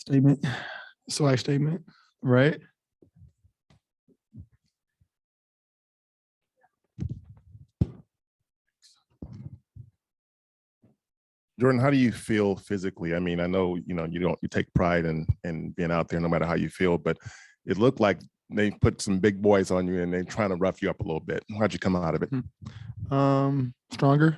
Statement. Swag statement, right? Jordan, how do you feel physically? I mean, I know, you take pride in being out there no matter how you feel, but it looked like they put some big boys on you and they're trying to rough you up a little bit. How'd you come out of it? Stronger.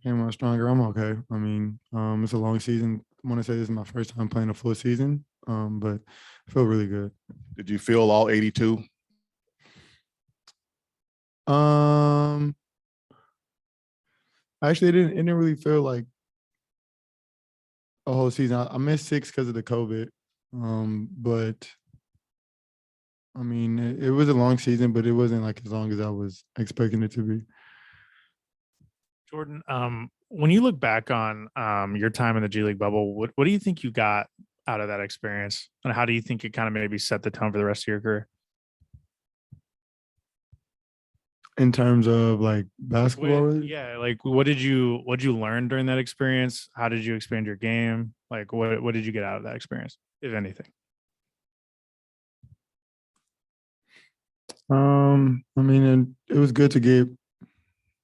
Came out stronger. I'm okay. I mean, it's a long season. I want to say this is my first time playing a full season, but I feel really good. Did you feel all 82? Actually, it didn't really feel like a whole season. I missed 6 because of the COVID. But I mean, it was a long season, but it wasn't like as long as I was expecting it to be. Jordan, when you look back on your time in the G League bubble, what do you think you got out of that experience, and how do you think it kind of maybe set the tone for the rest of your career? In terms of like basketball, yeah, like what did you learn during that experience? How did you expand your game? Like what did you get out of that experience, if anything? I mean, it was good to get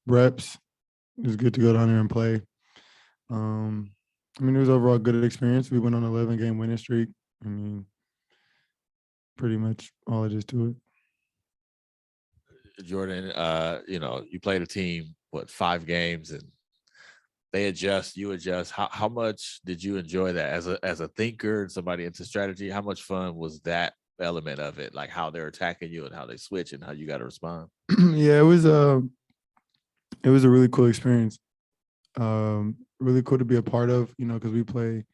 reps. It was good to go down there and play. I mean, it was overall a good experience. We went on an 11-game winning streak. I mean, pretty much all it is to it. Jordan, you played a team, 5 games, and they adjust, you adjust. How much did you enjoy that as a thinker and somebody into strategy? How much fun was that element of it, like how they're attacking you and how they switch and how you got to respond? Yeah, it was a really cool experience. Really cool to be a part of, because we play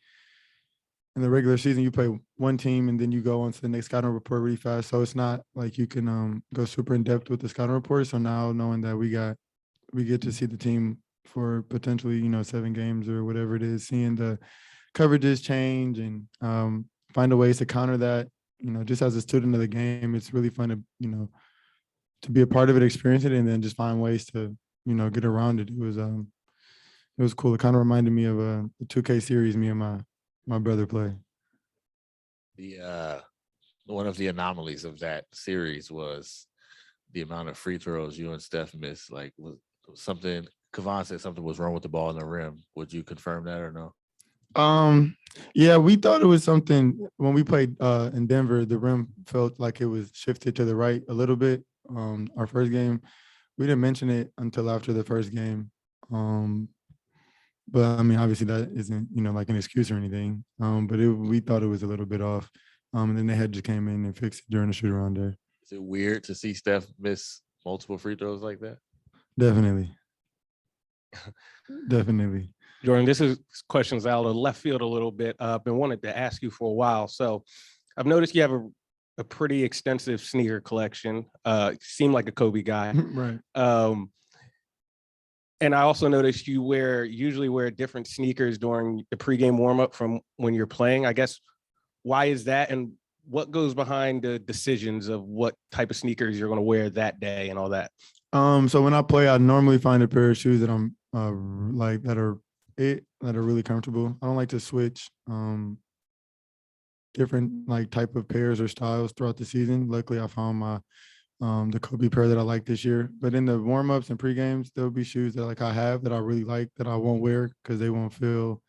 in the regular season, you play one team and then you go on to the next scouting report really fast. So it's not like you can go super in depth with the scouting report. So now knowing that we get to see the team for potentially, 7 games or whatever it is, seeing the coverages change and find a ways to counter that, just as a student of the game, it's really fun to be a part of it, experience it, and then just find ways to, get around it. It was cool. It kind of reminded me of the 2K series me and my brother play. The one of the anomalies of that series was the amount of free throws you and Steph missed. Like, was something Kevon said something was wrong with the ball in the rim. Would you confirm that or no? Yeah, we thought it was something when we played in Denver. The rim felt like it was shifted to the right a little bit. Our first game, we didn't mention it until after the first game. But I mean, obviously that isn't, like an excuse or anything. But we thought it was a little bit off. And then they had just came in and fixed it during the shoot around there. Is it weird to see Steph miss multiple free throws like that? Definitely. Definitely. Jordan, this is questions out of left field a little bit. I've been wanting to ask you for a while. So I've noticed you have a pretty extensive sneaker collection. Seem like a Kobe guy. Right. And I also noticed you usually wear different sneakers during the pregame warmup from when you're playing. I guess, why is that? And what goes behind the decisions of what type of sneakers you're going to wear that day and all that? So when I play, I normally find a pair of shoes that I'm that are really comfortable. I don't like to switch different like type of pairs or styles throughout the season. Luckily, I found my the Kobe pair that I like this year. But in the warm-ups and pre-games, there'll be shoes that I have that I really like that I won't wear because they won't feel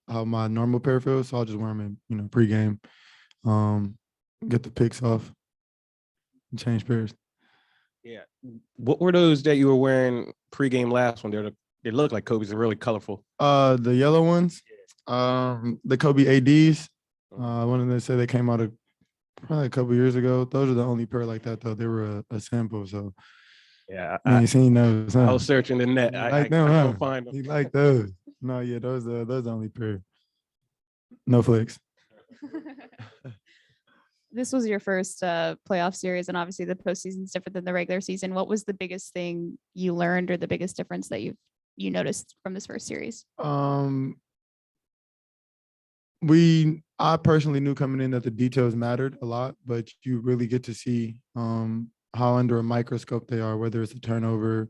how my normal pair feels. So I'll just wear them in, pre-game, get the picks off, and change pairs. Yeah. What were those that you were wearing pre-game last one? They look like Kobe's and really colorful. The yellow ones, the Kobe ADs. One of them said they came out probably a couple years ago. Those are the only pair like that though. They were a sample, so yeah, I ain't seen those. Huh? I was searching the net. I couldn't find them. You like those? No, yeah, those are the only pair. No flex. This was your first playoff series, and obviously the postseason is different than the regular season. What was the biggest thing you learned, or the biggest difference that you noticed from this first series? I personally knew coming in that the details mattered a lot, but you really get to see how under a microscope they are, whether it's a turnover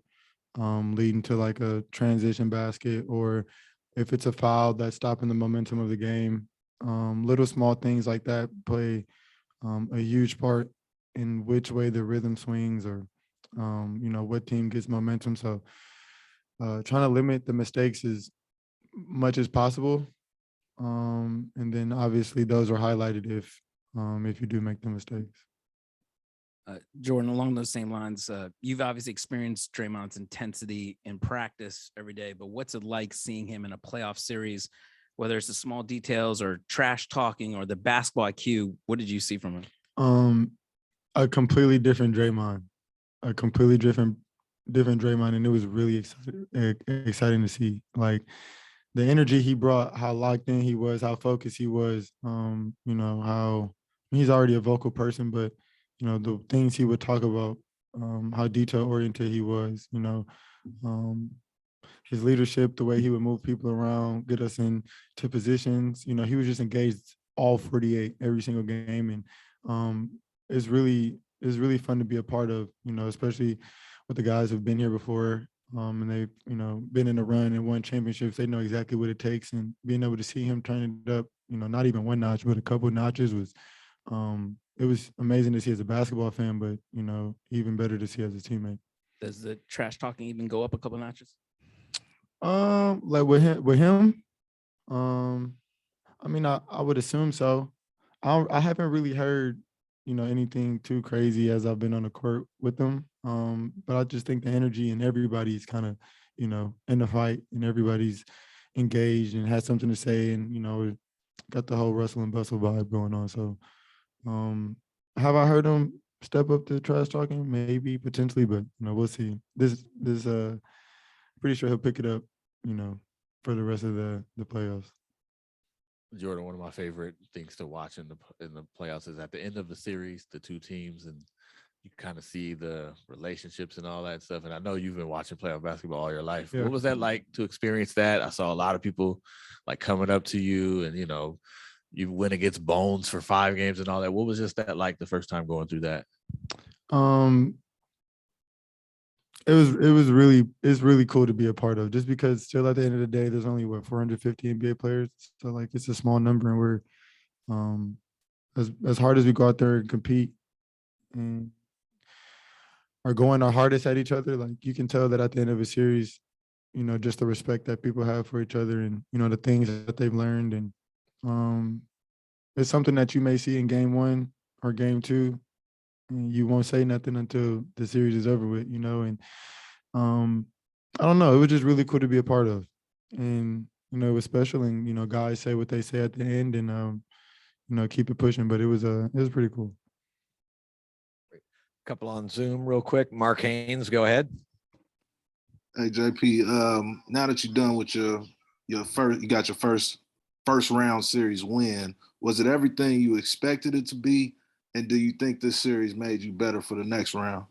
leading to like a transition basket, or if it's a foul that's stopping the momentum of the game. Little small things like that play a huge part in which way the rhythm swings or, what team gets momentum. So trying to limit the mistakes as much as possible. And then obviously those are highlighted if you do make the mistakes. Jordan, along those same lines, you've obviously experienced Draymond's intensity in practice every day, but what's it like seeing him in a playoff series, whether it's the small details or trash talking or the basketball IQ? What did you see from him? A completely different Draymond, a completely different Draymond, and it was really exciting to see. Like the energy he brought, how locked in he was, how focused he was. How he's already a vocal person, but the things he would talk about, how detail oriented he was. His leadership, the way he would move people around, get us into positions. He was just engaged all 48 every single game, and it's really fun to be a part of. Especially with the guys who've been here before, and they've been in a run and won championships. They know exactly what it takes, and being able to see him turn it up, not even one notch, but a couple notches was. It was amazing to see as a basketball fan, but even better to see as a teammate. Does the trash talking even go up a couple notches? Like with him, I mean, I would assume so. I haven't really heard, anything too crazy as I've been on the court with them. But I just think the energy and everybody's kind of, in the fight and everybody's engaged and has something to say, and got the whole Russell and Bustle vibe going on. So, have I heard him step up to trash talking? Maybe, potentially, but we'll see. This pretty sure he'll pick it up, for the rest of the playoffs. Jordan, one of my favorite things to watch in the playoffs is at the end of the series, the two teams, and you kind of see the relationships and all that stuff. And I know you've been watching playoff basketball all your life. Yeah. What was that like to experience that? I saw a lot of people like coming up to you, and you went against Bones for 5 games and all that. What was just that like the first time going through that? It's really cool to be a part of, just because still at the end of the day, there's only 450 NBA players. So like it's a small number, and we're as hard as we go out there and compete and are going our hardest at each other. Like you can tell that at the end of a series, just the respect that people have for each other, and the things that they've learned, and it's something that you may see in game 1 or game 2, and you won't say nothing until the series is over with, and I don't know, it was just really cool to be a part of, and it was special, and guys say what they say at the end, and keep it pushing, but it was pretty cool. Couple on Zoom real quick. Mark Haynes, go ahead. Hey JP, now that you're done with your first, you got your first round series win. Was it everything you expected it to be? And do you think this series made you better for the next round?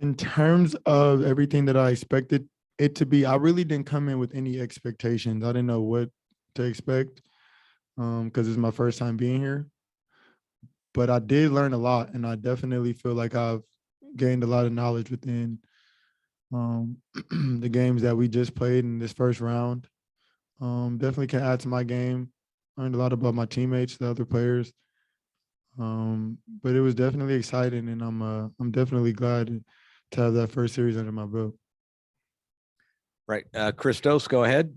In terms of everything that I expected it to be, I really didn't come in with any expectations. I didn't know what to expect because it's my first time being here. But I did learn a lot, and I definitely feel like I've gained a lot of knowledge within the games that we just played in this first round. Definitely can add to my game. Learned a lot about my teammates, the other players. But it was definitely exciting, and I'm definitely glad to have that first series under my belt. Right. Christos, go ahead.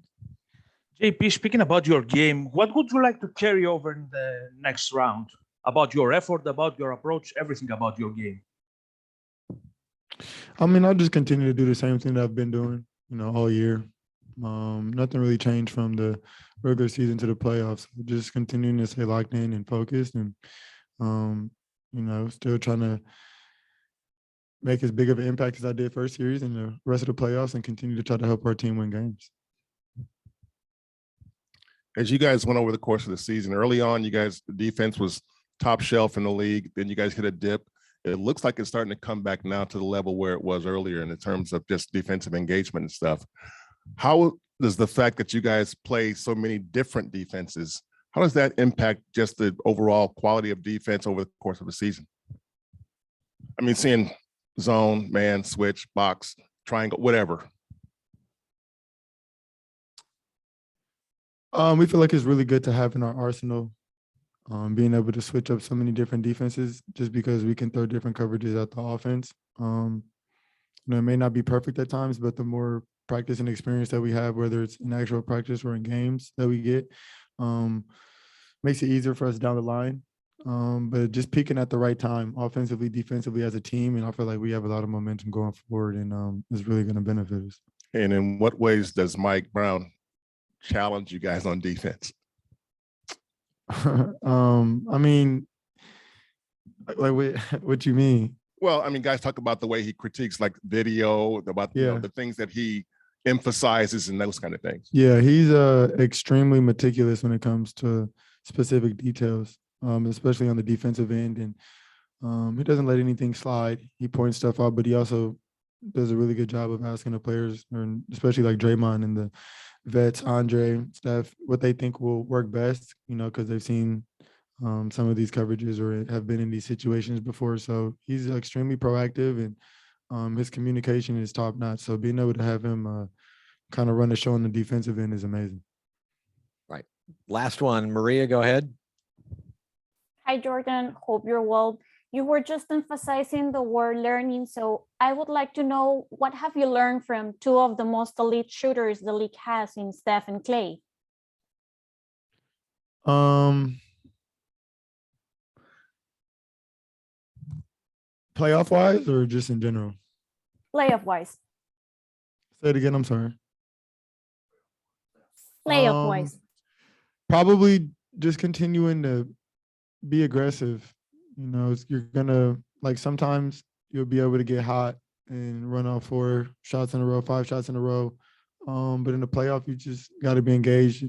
JP, speaking about your game, what would you like to carry over in the next round? About your effort, about your approach, everything about your game. I mean, I'll just continue to do the same thing that I've been doing, all year. Nothing really changed from the regular season to the playoffs. Just continuing to stay locked in and focused, and still trying to make as big of an impact as I did first series and the rest of the playoffs, and continue to try to help our team win games. As you guys went over the course of the season, early on, the defense was top shelf in the league. Then you guys hit a dip. It looks like it's starting to come back now to the level where it was earlier in terms of just defensive engagement and stuff. How does the fact that you guys play so many different defenses, how does that impact just the overall quality of defense over the course of the season? I mean, seeing zone, man, switch, box, triangle, whatever. We feel like it's really good to have in our arsenal, being able to switch up so many different defenses just because we can throw different coverages at the offense. It may not be perfect at times, but the more practice and experience that we have, whether it's in actual practice or in games that we get, makes it easier for us down the line. But just peaking at the right time, offensively, defensively as a team, and I feel like we have a lot of momentum going forward, and it's really going to benefit us. And in what ways does Mike Brown challenge you guys on defense? I mean, like what you mean? Well, I mean, guys talk about the way he critiques like video, about the things that he emphasizes and those kind of things. Yeah, he's extremely meticulous when it comes to specific details, especially on the defensive end, and he doesn't let anything slide. He points stuff out, but he also does a really good job of asking the players, and especially like Draymond and the vets, Andre, Steph, what they think will work best, because they've seen some of these coverages or have been in these situations before. So he's extremely proactive, and his communication is top notch. So being able to have him kind of run the show on the defensive end is amazing. Right. Last one, Maria, go ahead. Hi, Jordan. Hope you're well. You were just emphasizing the word learning. So I would like to know, what have you learned from two of the most elite shooters the league has in Steph and Clay? Playoff wise or just in general? Playoff wise. Say it again. I'm sorry. Playoff wise. Probably just continuing to be aggressive. You're gonna, like, sometimes you'll be able to get hot and run off 4 shots in a row, 5 shots in a row. But in the playoff, you just got to be engaged.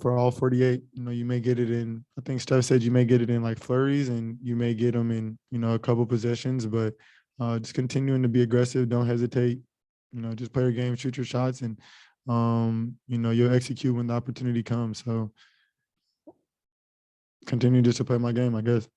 For all 48, you may get it in. I think Steph said you may get it in like flurries, and you may get them in, a couple possessions. But just continuing to be aggressive. Don't hesitate. Just play your game, shoot your shots, and you'll execute when the opportunity comes. So continue just to play my game, I guess.